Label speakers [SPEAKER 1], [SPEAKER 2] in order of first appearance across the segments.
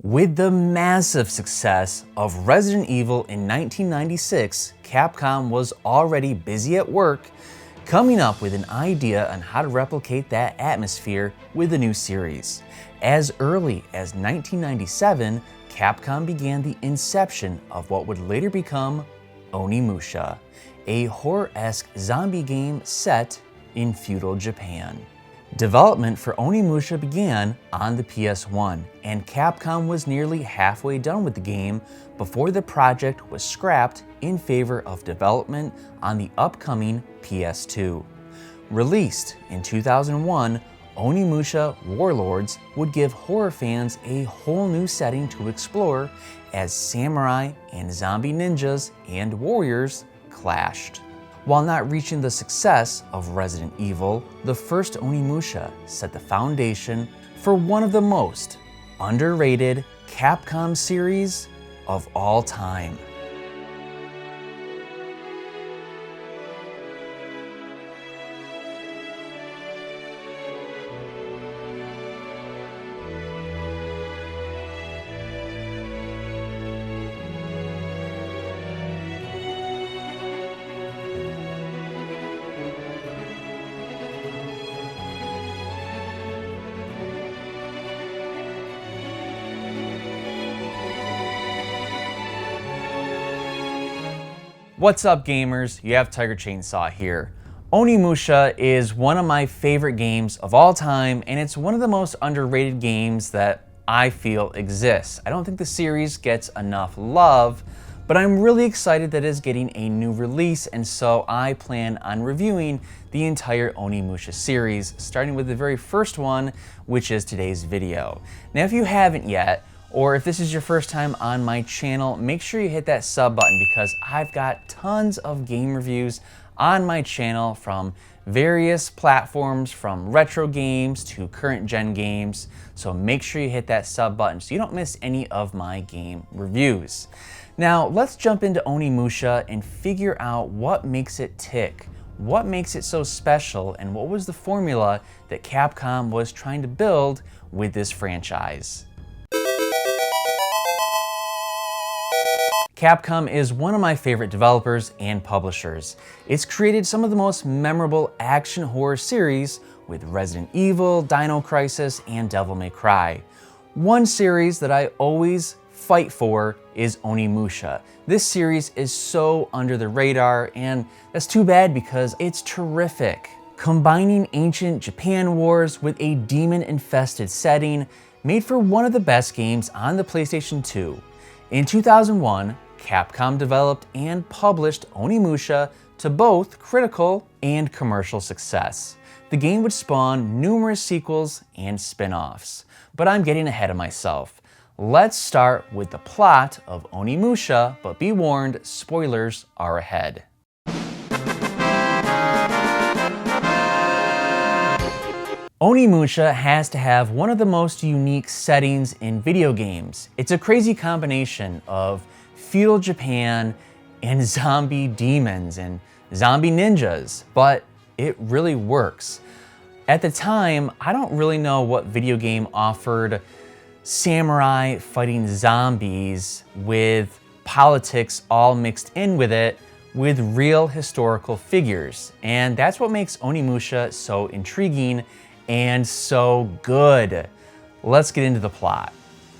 [SPEAKER 1] With the massive success of Resident Evil in 1996, Capcom was already busy at work coming up with an idea on how to replicate that atmosphere with a new series. As early as 1997, Capcom began the inception of what would later become Onimusha, a horror-esque zombie game set in feudal Japan. Development for Onimusha began on the PS1, and Capcom was nearly halfway done with the game before the project was scrapped in favor of development on the upcoming PS2. Released in 2001, Onimusha Warlords would give horror fans a whole new setting to explore as samurai and zombie ninjas and warriors clashed. While not reaching the success of Resident Evil, the first Onimusha set the foundation for one of the most underrated Capcom series of all time. What's up, gamers? You have TigerChainsaw here. Onimusha is one of my favorite games of all time, and it's one of the most underrated games that I feel exists. I don't think the series gets enough love, but I'm really excited that it's getting a new release, and so I plan on reviewing the entire Onimusha series, starting with the very first one, which is today's video. Now, if you haven't yet, or if this is your first time on my channel, make sure you hit that sub button because I've got tons of game reviews on my channel from various platforms, from retro games to current gen games. So make sure you hit that sub button so you don't miss any of my game reviews. Now let's jump into Onimusha and figure out what makes it tick. What makes it so special, and what was the formula that Capcom was trying to build with this franchise? Capcom is one of my favorite developers and publishers. It's created some of the most memorable action horror series with Resident Evil, Dino Crisis, and Devil May Cry. One series that I always fight for is Onimusha. This series is so under the radar, and that's too bad because it's terrific. Combining ancient Japan wars with a demon-infested setting made for one of the best games on the PlayStation 2. In 2001, Capcom developed and published Onimusha to both critical and commercial success. The game would spawn numerous sequels and spin-offs, but I'm getting ahead of myself. Let's start with the plot of Onimusha, but be warned, spoilers are ahead. Onimusha has to have one of the most unique settings in video games. It's a crazy combination of feudal Japan and zombie demons and zombie ninjas, but it really works. At the time, I don't really know what video game offered samurai fighting zombies with politics all mixed in with it, with real historical figures. And that's what makes Onimusha so intriguing and so good. Let's get into the plot.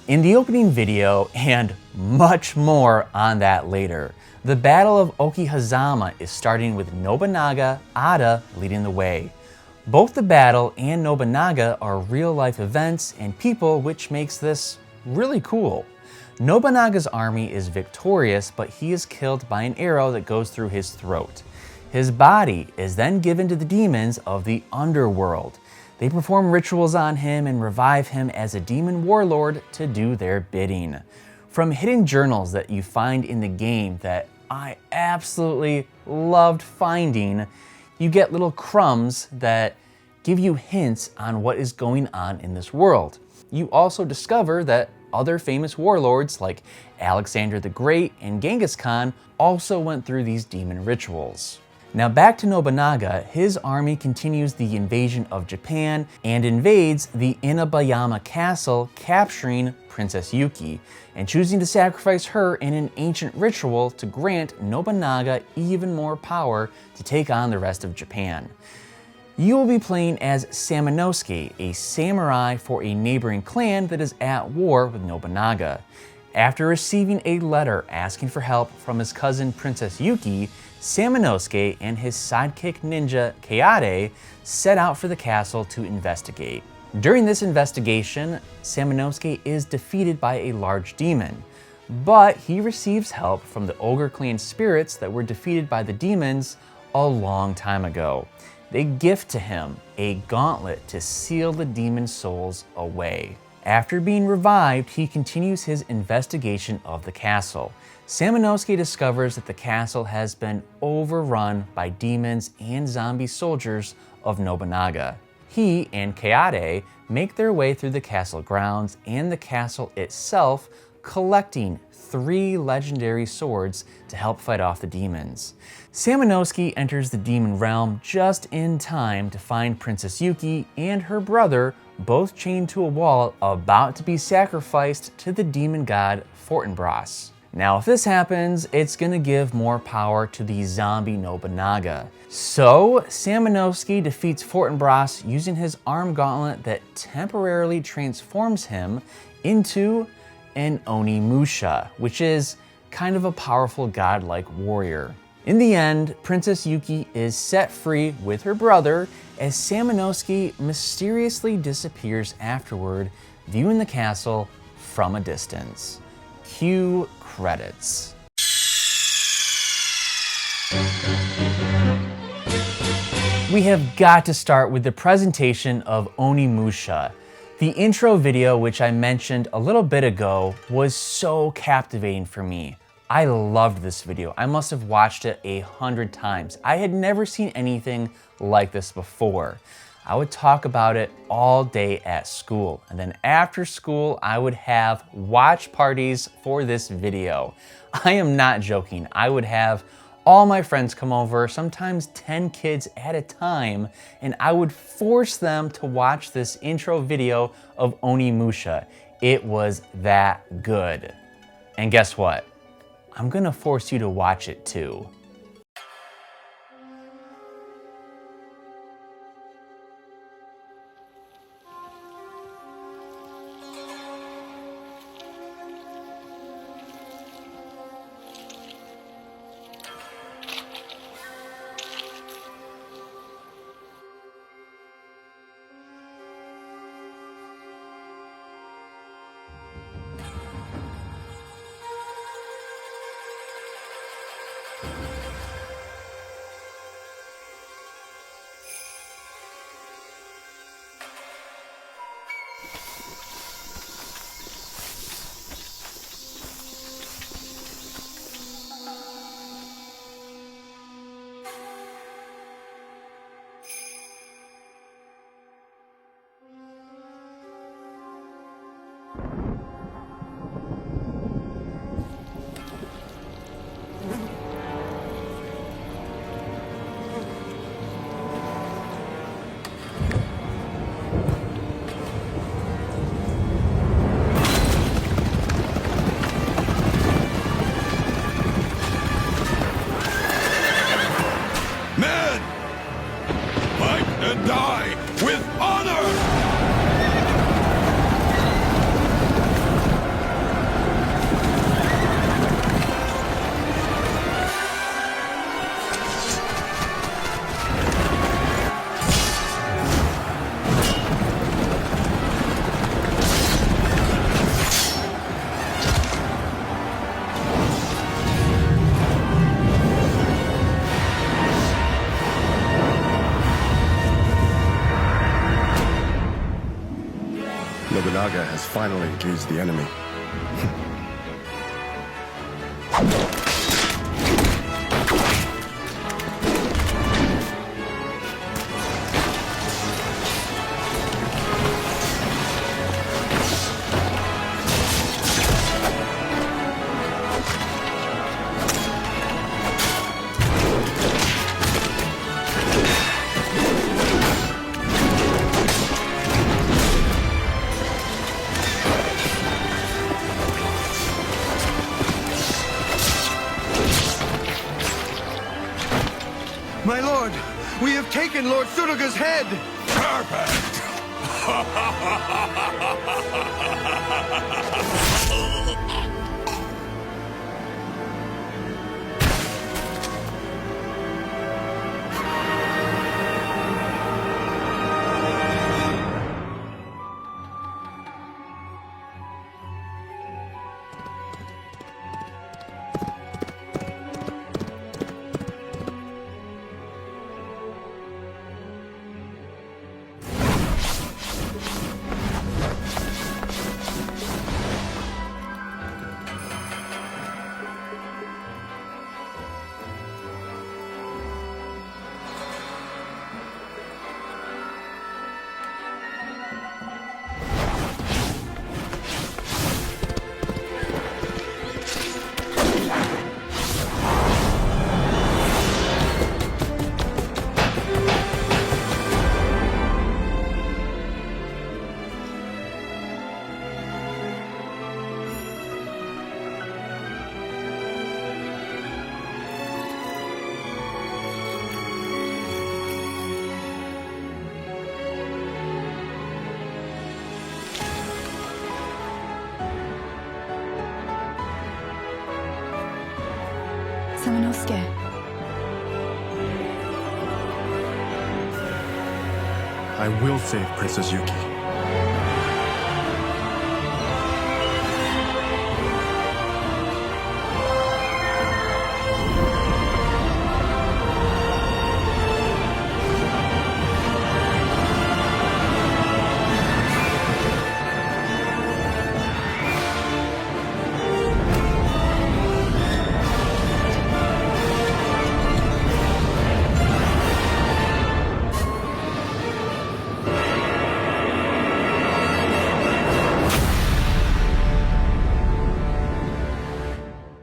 [SPEAKER 1] In the opening video, and much more on that later, the Battle of Okihazama is starting with Nobunaga Ada leading the way. Both the battle and Nobunaga are real-life events and people, which makes this really cool. Nobunaga's army is victorious, but he is killed by an arrow that goes through his throat. His body is then given to the demons of the underworld. They perform rituals on him and revive him as a demon warlord to do their bidding. From hidden journals that you find in the game that I absolutely loved finding, you get little crumbs that give you hints on what is going on in this world. You also discover that other famous warlords like Alexander the Great and Genghis Khan also went through these demon rituals. Now back to Nobunaga, his army continues the invasion of Japan and invades the Inabayama castle, capturing Princess Yuki and choosing to sacrifice her in an ancient ritual to grant Nobunaga even more power to take on the rest of Japan. You will be playing as Samanosuke, a samurai for a neighboring clan that is at war with Nobunaga. After receiving a letter asking for help from his cousin Princess Yuki, Samanosuke and his sidekick ninja Kayade set out for the castle to investigate. During this investigation, Samanosuke is defeated by a large demon, but he receives help from the Ogre Clan spirits that were defeated by the demons a long time ago. They gift to him a gauntlet to seal the demon souls away. After being revived, he continues his investigation of the castle. Samanosuke discovers that the castle has been overrun by demons and zombie soldiers of Nobunaga. He and Kayade make their way through the castle grounds and the castle itself, collecting 3 legendary swords to help fight off the demons. Samanosuke enters the demon realm just in time to find Princess Yuki and her brother both chained to a wall, about to be sacrificed to the demon god Fortinbras. Now, if this happens, it's gonna give more power to the zombie Nobunaga. So, Samanosuke defeats Fortinbras using his arm gauntlet that temporarily transforms him into an Onimusha, which is kind of a powerful godlike warrior. In the end, Princess Yuki is set free with her brother as Samanosuke mysteriously disappears afterward, viewing the castle from a distance. Cue credits. We have got to start with the presentation of Onimusha. The intro video, which I mentioned a little bit ago, was so captivating for me. I loved this video. I must have watched it 100 times. I had never seen anything like this before. I would talk about it all day at school, and then after school, I would have watch parties for this video. I am not joking. I would have all my friends come over, sometimes 10 kids at a time, and I would force them to watch this intro video of Onimusha. It was that good. And guess what? I'm gonna force you to watch it too.
[SPEAKER 2] Nobunaga has finally engaged the enemy. My lord, we have taken Lord Suruga's head!
[SPEAKER 3] Perfect!
[SPEAKER 4] Samanosuke.
[SPEAKER 2] I will save Princess Yuki.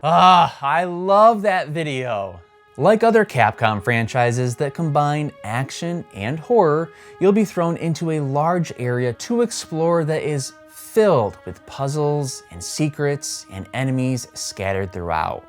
[SPEAKER 1] Ah, I love that video. Like other Capcom franchises that combine action and horror, you'll be thrown into a large area to explore that is filled with puzzles and secrets and enemies scattered throughout.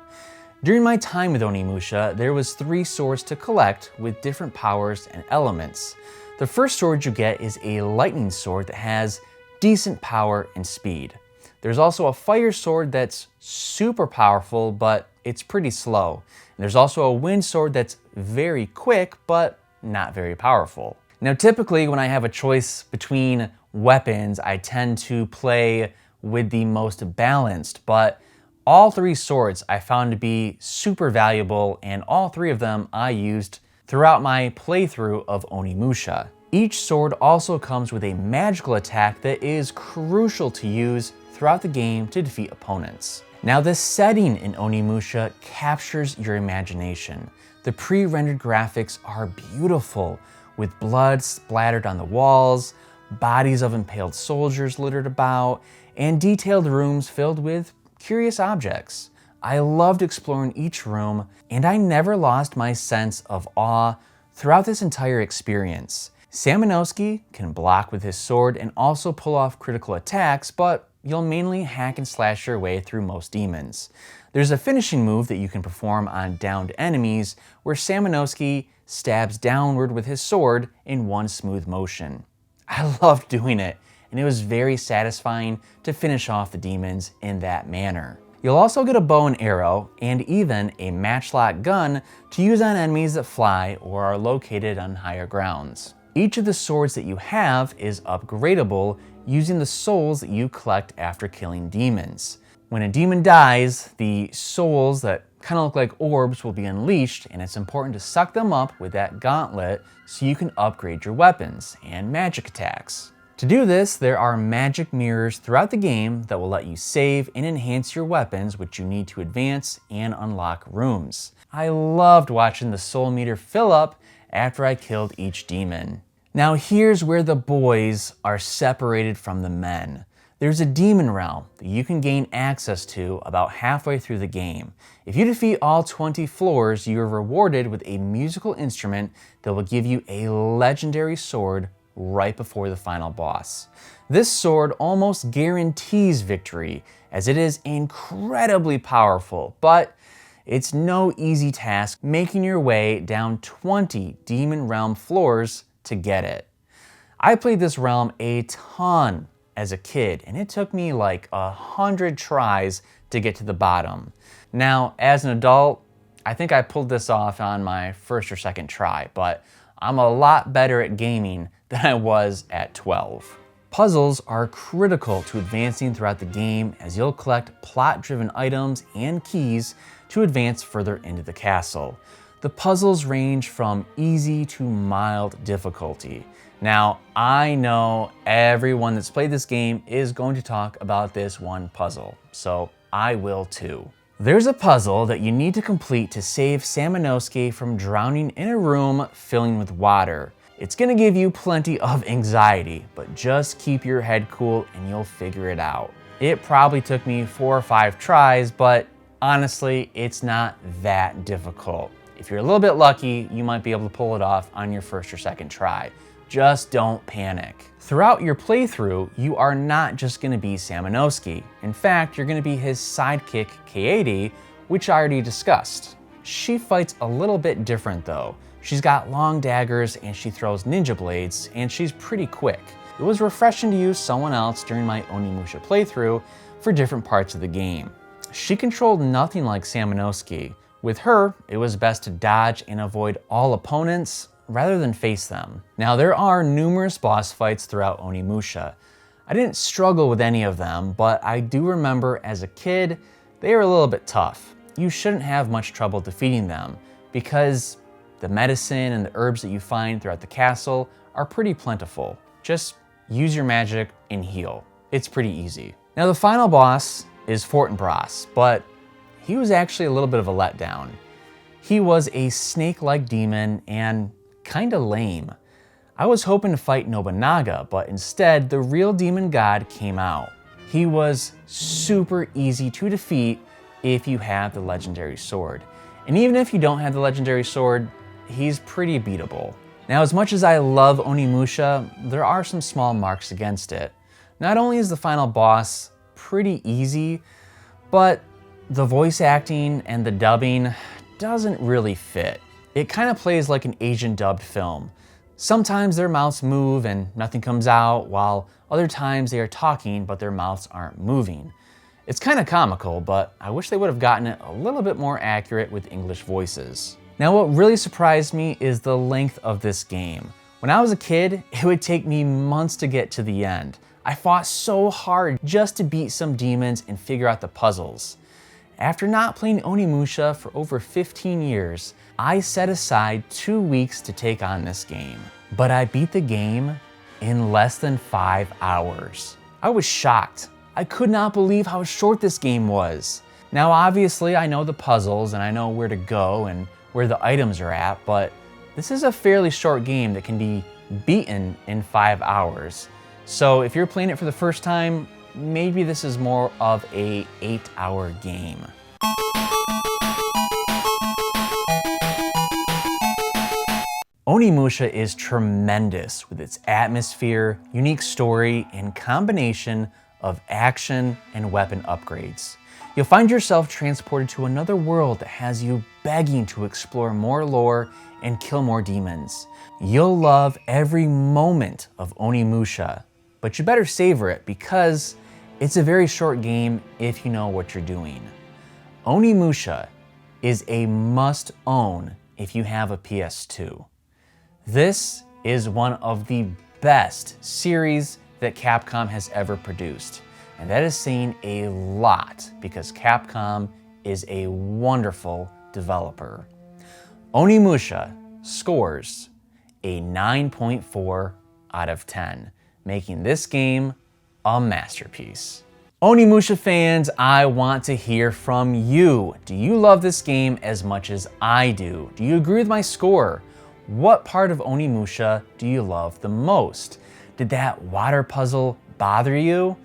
[SPEAKER 1] During my time with Onimusha, there was 3 swords to collect with different powers and elements. The first sword you get is a lightning sword that has decent power and speed. There's also a fire sword that's super powerful, but it's pretty slow. And there's also a wind sword that's very quick, but not very powerful. Now, typically when I have a choice between weapons, I tend to play with the most balanced, but all 3 swords I found to be super valuable, and all 3 of them I used throughout my playthrough of Onimusha. Each sword also comes with a magical attack that is crucial to use throughout the game to defeat opponents. Now, the setting in Onimusha captures your imagination. The pre-rendered graphics are beautiful, with blood splattered on the walls, bodies of impaled soldiers littered about, and detailed rooms filled with curious objects. I loved exploring each room, and I never lost my sense of awe throughout this entire experience. Samanosuke can block with his sword and also pull off critical attacks, but you'll mainly hack and slash your way through most demons. There's a finishing move that you can perform on downed enemies where Samanosuke stabs downward with his sword in one smooth motion. I loved doing it, and it was very satisfying to finish off the demons in that manner. You'll also get a bow and arrow, and even a matchlock gun to use on enemies that fly or are located on higher grounds. Each of the swords that you have is upgradable using the souls that you collect after killing demons. When a demon dies, the souls that kind of look like orbs will be unleashed, and it's important to suck them up with that gauntlet so you can upgrade your weapons and magic attacks. To do this, there are magic mirrors throughout the game that will let you save and enhance your weapons, which you need to advance and unlock rooms. I loved watching the soul meter fill up after I killed each demon. Now here's where the boys are separated from the men. There's a demon realm that you can gain access to about halfway through the game. If you defeat all 20 floors, you are rewarded with a musical instrument that will give you a legendary sword right before the final boss. This sword almost guarantees victory, as it is incredibly powerful, but It's no easy task making your way down 20 Demon Realm floors to get it. I played this realm a ton as a kid, and it took me like 100 tries to get to the bottom. Now, as an adult, I think I pulled this off on my first or second try, but I'm a lot better at gaming than I was at 12. Puzzles are critical to advancing throughout the game, as you'll collect plot-driven items and keys to advance further into the castle. The puzzles range from easy to mild difficulty. Now, I know everyone that's played this game is going to talk about this one puzzle, so I will too. There's a puzzle that you need to complete to save Samanosuke from drowning in a room filling with water. It's gonna give you plenty of anxiety, but just keep your head cool and you'll figure it out. It probably took me 4 or 5 tries, but honestly, it's not that difficult. If you're a little bit lucky, you might be able to pull it off on your first or second try. Just don't panic. Throughout your playthrough, you are not just gonna be Samanosuke. In fact, you're gonna be his sidekick, Kaede, which I already discussed. She fights a little bit different though. She's got long daggers and she throws ninja blades, and she's pretty quick. It was refreshing to use someone else during my Onimusha playthrough for different parts of the game. She controlled nothing like Samanosuke. With her, it was best to dodge and avoid all opponents rather than face them. Now, there are numerous boss fights throughout Onimusha. I didn't struggle with any of them, but I do remember as a kid, they were a little bit tough. You shouldn't have much trouble defeating them because the medicine and the herbs that you find throughout the castle are pretty plentiful. Just use your magic and heal. It's pretty easy. Now, the final boss is Fortinbras, but he was actually a little bit of a letdown. He was a snake-like demon and kinda lame. I was hoping to fight Nobunaga, but instead the real demon god came out. He was super easy to defeat if you have the legendary sword. And even if you don't have the legendary sword, he's pretty beatable. Now, as much as I love Onimusha, there are some small marks against it. Not only is the final boss pretty easy, but the voice acting and the dubbing doesn't really fit. It kind of plays like an Asian dubbed film. Sometimes their mouths move and nothing comes out, while other times they are talking but their mouths aren't moving. It's kind of comical, but I wish they would have gotten it a little bit more accurate with English voices. Now, what really surprised me is the length of this game. When I was a kid, it would take me months to get to the end. I fought so hard just to beat some demons and figure out the puzzles. After not playing Onimusha for over 15 years, I set aside 2 weeks to take on this game. But I beat the game in less than 5 hours. I was shocked. I could not believe how short this game was. Now, obviously, I know the puzzles and I know where to go and where the items are at, but this is a fairly short game that can be beaten in 5 hours. So if you're playing it for the first time, maybe this is more of a 8-hour game. Onimusha is tremendous with its atmosphere, unique story, and combination of action and weapon upgrades. You'll find yourself transported to another world that has you begging to explore more lore and kill more demons. You'll love every moment of Onimusha, but you better savor it because it's a very short game if you know what you're doing. Onimusha is a must-own if you have a PS2. This is one of the best series that Capcom has ever produced. And that is saying a lot because Capcom is a wonderful developer. Onimusha scores a 9.4 out of 10, making this game a masterpiece. Onimusha fans, I want to hear from you. Do you love this game as much as I do? Do you agree with my score? What part of Onimusha do you love the most? Did that water puzzle bother you?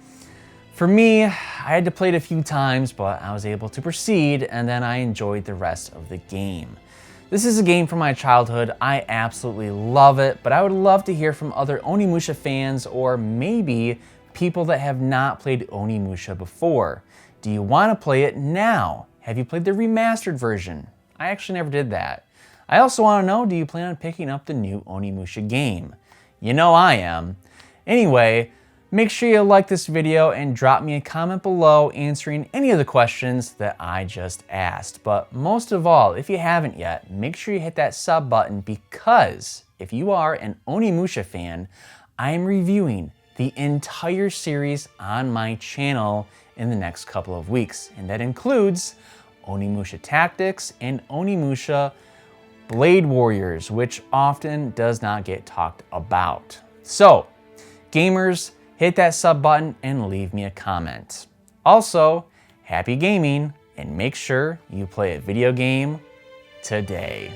[SPEAKER 1] For me, I had to play it a few times, but I was able to proceed, and then I enjoyed the rest of the game. This is a game from my childhood. I absolutely love it, but I would love to hear from other Onimusha fans or maybe people that have not played Onimusha before. Do you want to play it now? Have you played the remastered version? I actually never did that. I also want to know, do you plan on picking up the new Onimusha game? You know I am. Anyway, make sure you like this video and drop me a comment below answering any of the questions that I just asked. But most of all, if you haven't yet, make sure you hit that sub button, because if you are an Onimusha fan, I am reviewing the entire series on my channel in the next couple of weeks. And that includes Onimusha Tactics and Onimusha Blade Warriors, which often does not get talked about. So, gamers, hit that sub button and leave me a comment. Also, happy gaming, and make sure you play a video game today.